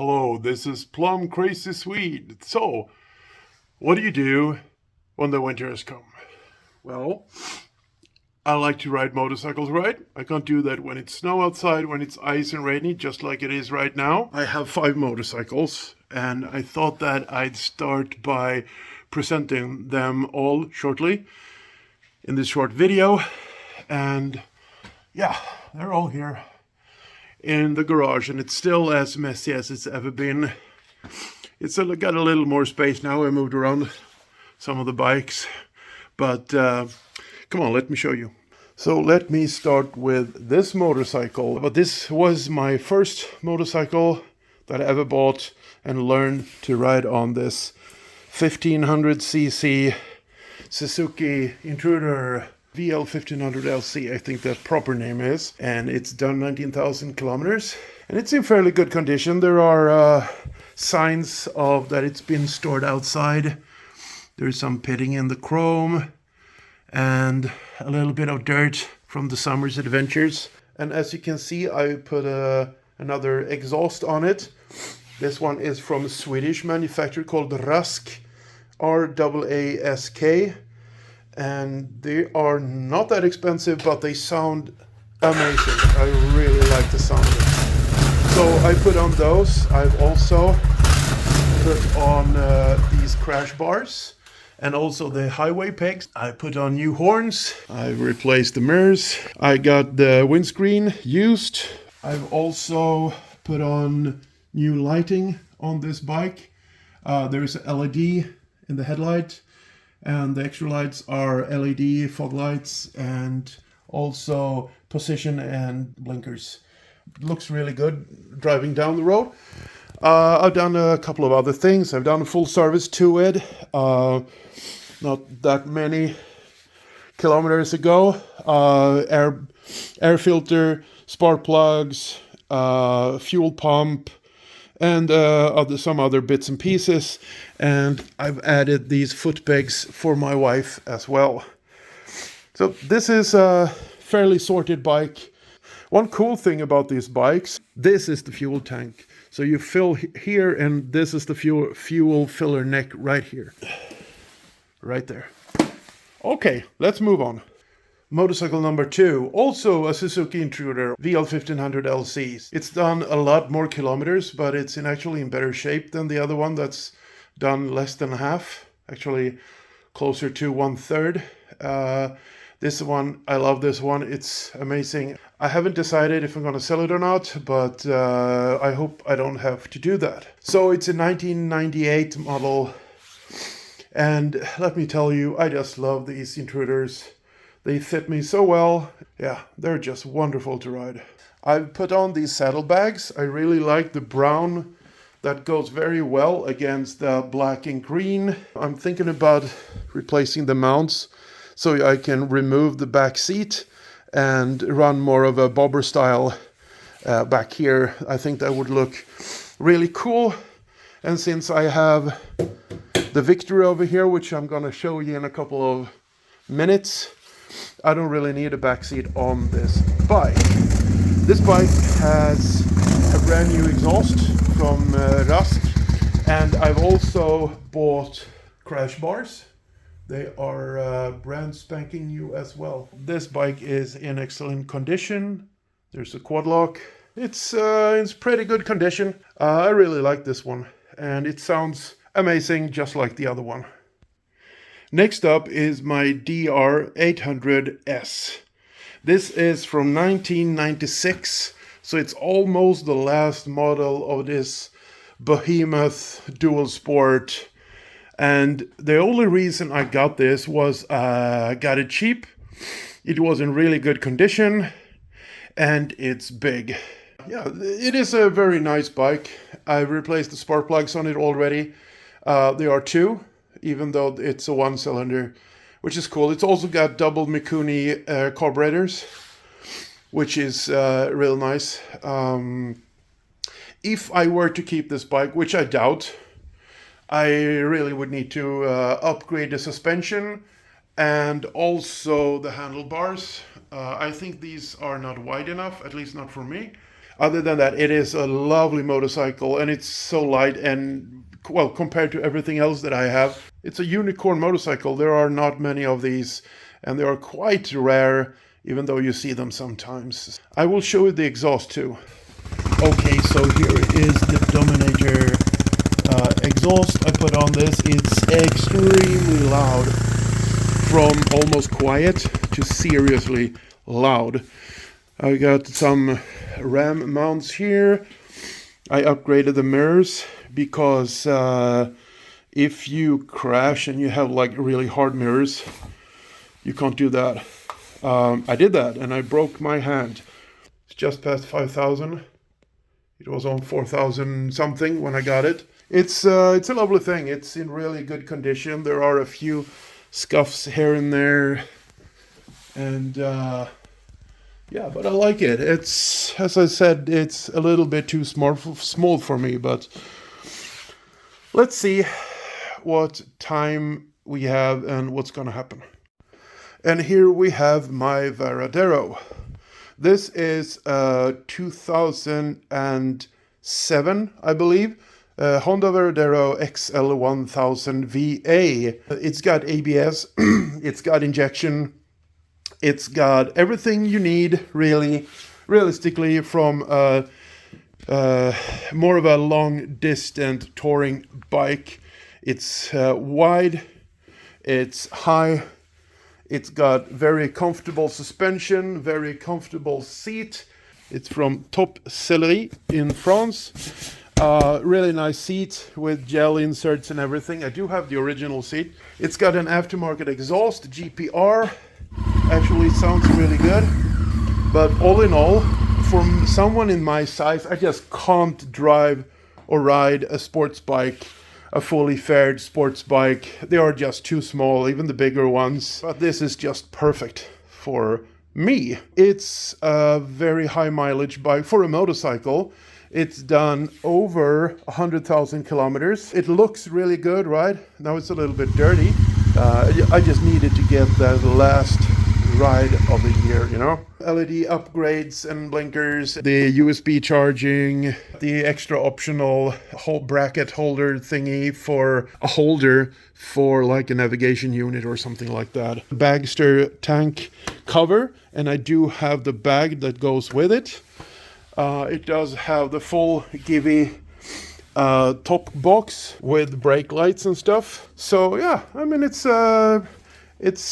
Hello, this is Plum Crazy Swede. So, what do you do when the winter has come? Well, I like to ride motorcycles, right? I can't do that when it's snow outside, when it's ice and rainy, just like it is right now. I have 5 motorcycles, and I thought that I'd start by presenting them all shortly in this short video. And yeah, they're all here in the garage, and it's still as messy as it's ever been. It's got a little more space now. I moved around some of the bikes, but come on, let me show you. So let me start with this motorcycle. But this was my first motorcycle that I ever bought and learned to ride on. This 1500cc Suzuki Intruder VL1500LC, I think that proper name is, and it's done 19,000 kilometers, and it's in fairly good condition. There are signs of that it's been stored outside. There's some pitting in the chrome and a little bit of dirt from the summer's adventures. And as you can see, I put another exhaust on it. This one is from a Swedish manufacturer called Rask, RAASK. And they are not that expensive, but they sound amazing. I really like the sound of it. So I put on those. I've also put on these crash bars and also the highway pegs. I put on new horns. I've replaced the mirrors. I got the windscreen used. I've also put on new lighting on this bike. There's an LED in the headlight, and the extra lights are LED fog lights and also position and blinkers. Looks really good driving down the road. I've done a couple of other things. I've done a full service to it not that many kilometers ago. Air filter, spark plugs, fuel pump, and some other bits and pieces. And I've added these foot pegs for my wife as well. So this is a fairly sorted bike. One cool thing about these bikes, this is the fuel tank. So you fill here, and this is the fuel filler neck right here. Right there. Okay, let's move on. Motorcycle number 2, also a Suzuki Intruder VL1500LC. It's done a lot more kilometers, but it's actually in better shape than the other one that's done less than half, actually closer to 1/3. This one, I love this one. It's amazing. I haven't decided if I'm going to sell it or not, but I hope I don't have to do that. So it's a 1998 model, and let me tell you, I just love these Intruders. They fit me so well. Yeah, they're just wonderful to ride. I've put on these saddlebags. I really like the brown. That goes very well against the black and green. I'm thinking about replacing the mounts so I can remove the back seat and run more of a bobber style back here. I think that would look really cool. And since I have the Victory over here, which I'm going to show you in a couple of minutes, I don't really need a back seat on this bike. This bike has a brand new exhaust from Rask, and I've also bought crash bars. They are brand spanking new as well. This bike is in excellent condition. There's a quad lock. It's pretty good condition. I really like this one, and it sounds amazing just like the other one. Next up is my DR800s. This is from 1996, so it's almost the last model of this behemoth dual sport. And the only reason I got this was I got it cheap. It was in really good condition, and it's big. Yeah, it is a very nice bike. I've replaced the spark plugs on it already. There are 2. Even though it's a 1-cylinder, which is cool. It's also got double Mikuni carburetors, which is real nice. If I were to keep this bike, which I doubt, I really would need to upgrade the suspension and also the handlebars. I think these are not wide enough, at least not for me. Other than that, it is a lovely motorcycle, and it's so light and, well, compared to everything else that I have, it's a unicorn motorcycle. There are not many of these, and they are quite rare, even though you see them sometimes. I will show you the exhaust too. Okay, so here is the Dominator exhaust I put on this. It's extremely loud, from almost quiet to seriously loud. I got some RAM mounts here. I upgraded the mirrors because if you crash and you have like really hard mirrors, you can't do that. I did that and I broke my hand. It's just past 5,000. It was on 4,000 something when I got it. It's a lovely thing. It's in really good condition. There are a few scuffs here and there, and yeah, but I like it. It's, as I said, it's a little bit too small for me, but let's see what time we have and what's gonna happen. And here we have my Varadero. This is 2007, I believe. Honda Varadero XL1000 VA. It's got ABS, it's got injection, it's got everything you need, really, realistically, from more of a long-distance touring bike. It's wide, it's high, it's got very comfortable suspension, very comfortable seat. It's from Top Sellerie in France. Really nice seat with gel inserts and everything. I do have the original seat. It's got an aftermarket exhaust, GPR. Actually sounds really good. But all in all, for someone in my size, I just can't drive or ride a sports bike, a fully fared sports bike. They are just too small, even the bigger ones. But this is just perfect for me. It's a very high mileage bike for a motorcycle. It's done over 100,000 kilometers. It looks really good, right? Now it's a little bit dirty. I just needed to get that last ride of the year, you know? LED upgrades and blinkers, the USB charging, the extra optional whole bracket holder thingy for a holder for like a navigation unit or something like that. Bagster tank cover, and I do have the bag that goes with it. It does have the full Givi top box with brake lights and stuff. So yeah, I mean, it's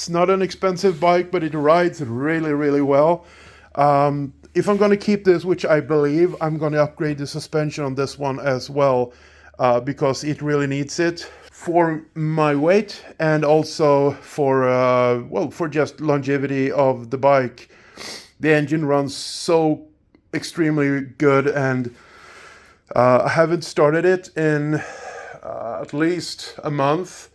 not an expensive bike, but it rides really, really well. If I'm going to keep this, which I believe, I'm going to upgrade the suspension on this one as well, because it really needs it for my weight and also for well, for just longevity of the bike. The engine runs so extremely good, and I haven't started it in at least a month,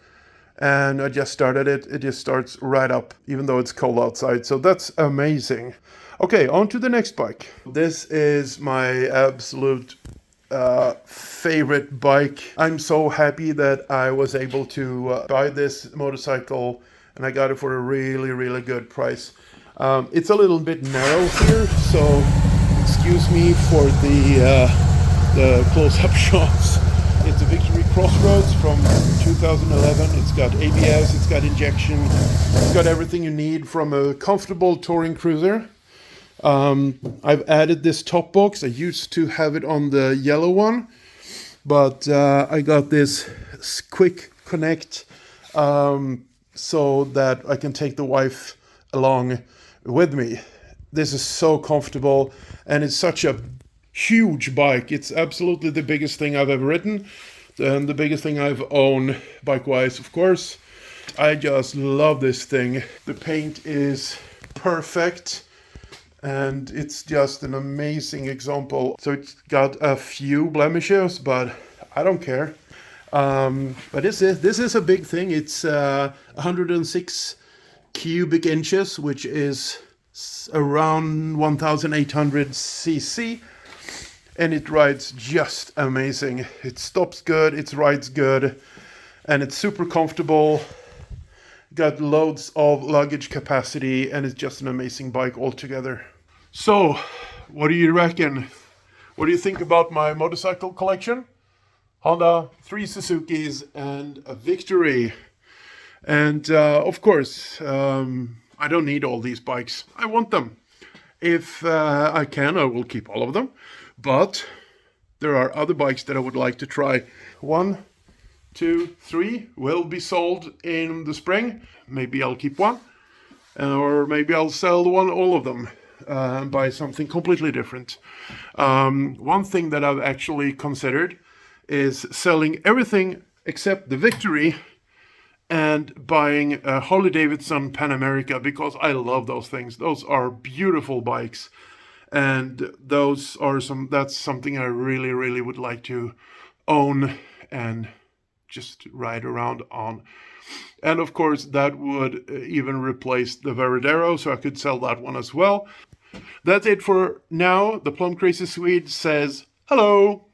and I just started it. It just starts right up, even though it's cold outside, so that's amazing. Okay, on to the next bike. This is my absolute favorite bike. I'm so happy that I was able to buy this motorcycle, and I got it for a really, really good price. It's a little bit narrow here, so excuse me for the close-up shots. It's a Victory Crossroads from 2011. It's got ABS, it's got injection, it's got everything you need from a comfortable touring cruiser. I've added this top box. I used to have it on the yellow one, but I got this quick connect so that I can take the wife along with me. This is so comfortable, and it's such a huge bike. It's absolutely the biggest thing I've ever ridden, and the biggest thing I've owned bike-wise, of course. I just love this thing. The paint is perfect, and it's just an amazing example. So it's got a few blemishes, but I don't care. But this is a big thing. It's 106 cubic inches, which is around 1,800 cc, and it rides just amazing. It stops good, it rides good, and it's super comfortable. Got loads of luggage capacity, and it's just an amazing bike altogether. So, what do you reckon? What do you think about my motorcycle collection? Honda, 3 Suzukis, and a Victory. And of course, I don't need all these bikes. I want them. If I can, I will keep all of them. But there are other bikes that I would like to try. 1, 2, 3 will be sold in the spring. Maybe I'll keep one. Or maybe I'll sell all of them and buy something completely different. One thing that I've actually considered is selling everything except the Victory and buying a Harley-Davidson Pan America, because I love those things. Those are beautiful bikes, and that's something I really, really would like to own and just ride around on. And of course, that would even replace the Varadero, so I could sell that one as well. That's it for now. The Plum Crazy Swede says hello.